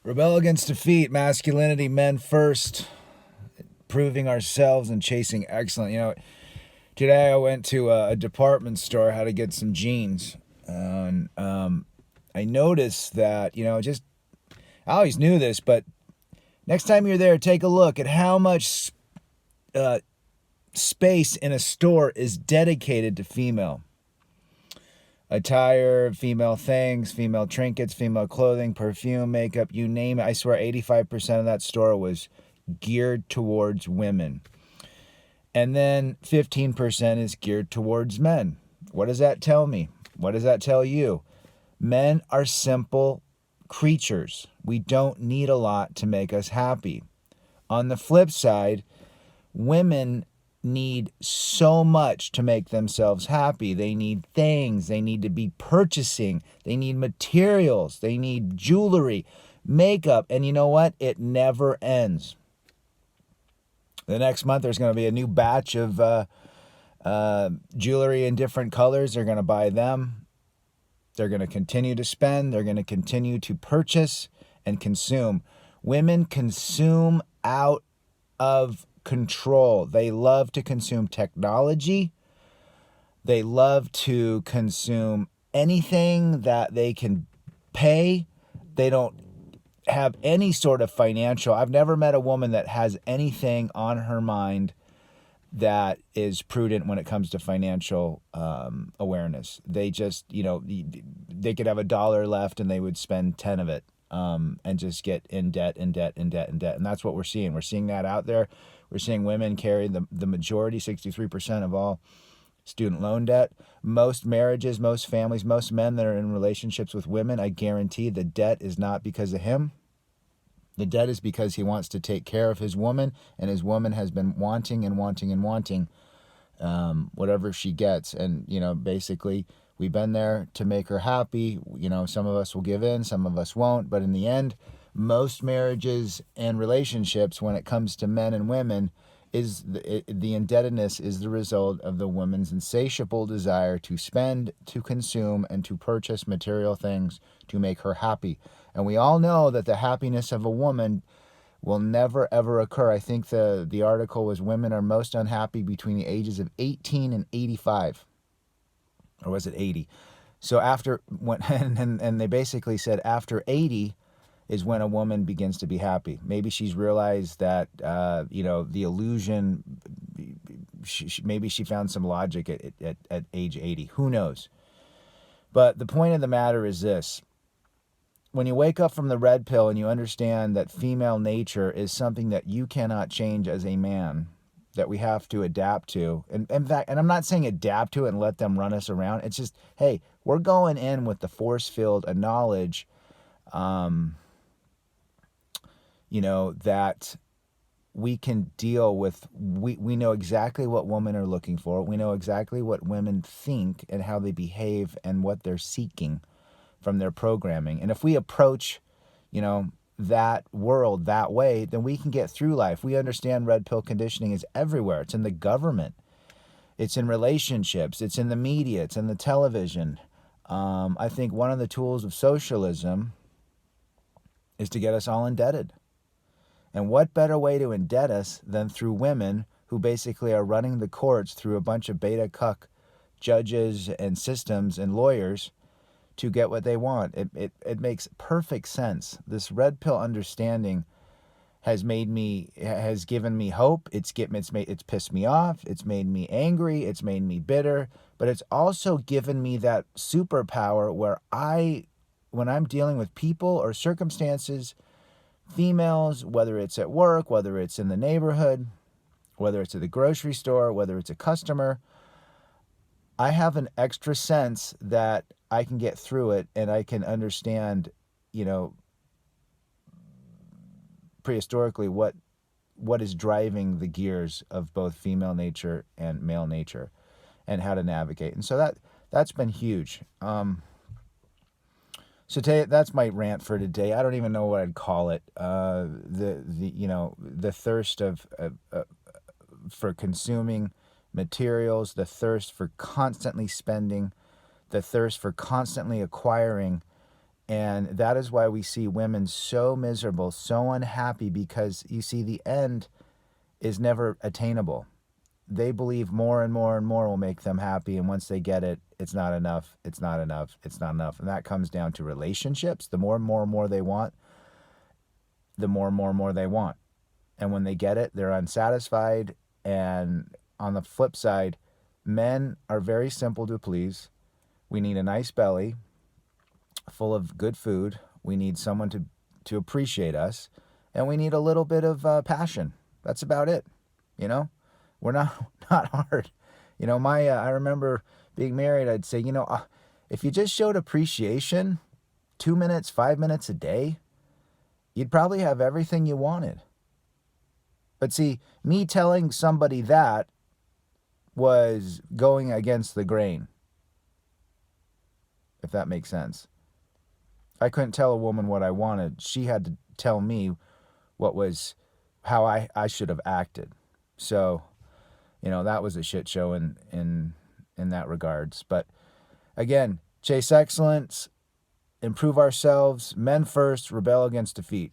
Rebel against defeat, masculinity, men first, proving ourselves and chasing excellence. Today I went to a department store, had to get some jeans, and I noticed that, I always knew this, but next time you're there, take a look at how much space in a store is dedicated to female attire, female things, female trinkets, female clothing, perfume, makeup, you name it. I swear 85% of that store was geared towards women. And then 15% is geared towards men. What does that tell me? What does that tell you? Men are simple creatures. We don't need a lot to make us happy. On the flip side, women need so much to make themselves happy. They need things. They need to be purchasing. They need materials. They need jewelry, makeup. And you know what? It never ends. The next month, there's going to be a new batch of jewelry in different colors. They're going to buy them. They're going to continue to spend. They're going to continue to purchase and consume. Women consume out of control. They love to consume technology. They love to consume anything that they can pay. They don't have any sort of financial. I've never met a woman that has anything on her mind that is prudent when it comes to financial awareness. They just, they could have $1 left and they would spend 10 of it and just get in debt, in debt, in debt, in debt. And that's what we're seeing. We're seeing that out there. We're seeing women carry the majority, 63% of all student loan debt. Most marriages, most families, most men that are in relationships with women, I guarantee the debt is not because of him. The debt is because he wants to take care of his woman, and his woman has been wanting and wanting and wanting whatever she gets. And, basically, we've been there to make her happy. Some of us will give in, some of us won't. But in the end, most marriages and relationships, when it comes to men and women, is the indebtedness is the result of the woman's insatiable desire to spend, to consume, and to purchase material things to make her happy. And we all know that the happiness of a woman will never, ever occur. I think the article was women are most unhappy between the ages of 18 and 85. Or was it 80? So and they basically said after 80 is when a woman begins to be happy. Maybe she's realized that, the illusion, maybe she found some logic at age 80. Who knows? But the point of the matter is this. When you wake up from the red pill and you understand that female nature is something that you cannot change as a man, that we have to adapt to. And in fact, and I'm not saying adapt to it and let them run us around. It's just, hey, we're going in with the force field of knowledge, that we can deal with. We know exactly what women are looking for. We know exactly what women think and how they behave and what they're seeking from their programming. And if we approach, that world that way, then we can get through life. We understand red pill conditioning is everywhere. It's in the government. It's in relationships. It's in the media. It's in the television. I think one of the tools of socialism is to get us all indebted. And what better way to indebt us than through women who basically are running the courts through a bunch of beta cuck judges and systems and lawyers to get what they want. It makes perfect sense. This red pill understanding has given me hope. It's pissed me off. It's made me angry. It's made me bitter. But it's also given me that superpower where when I'm dealing with people or circumstances, females, whether it's at work, whether it's in the neighborhood, whether it's at the grocery store, whether it's a customer, I have an extra sense that I can get through it and I can understand, prehistorically what is driving the gears of both female nature and male nature and how to navigate. And so that's been huge. So that's my rant for today. I don't even know what I'd call it. The thirst for consuming materials, the thirst for constantly spending, the thirst for constantly acquiring And that is why we see women so miserable, so unhappy, because you see, the end is never attainable. They believe more and more and more will make them happy. And once they get it, it's not enough. It's not enough. It's not enough. And that comes down to relationships. The more and more and more they want, the more and more and more they want. And when they get it, they're unsatisfied. And on the flip side, men are very simple to please. We need a nice belly full of good food. We need someone to appreciate us. And we need a little bit of passion. That's about it. You know, we're not hard. You know, I remember being married, I'd say, if you just showed appreciation 2 minutes, 5 minutes a day, you'd probably have everything you wanted. But see, me telling somebody that was going against the grain, if that makes sense. I couldn't tell a woman what I wanted. She had to tell me how I should have acted. So, that was a shit show in that regards. But again, chase excellence, improve ourselves, men first, rebel against defeat.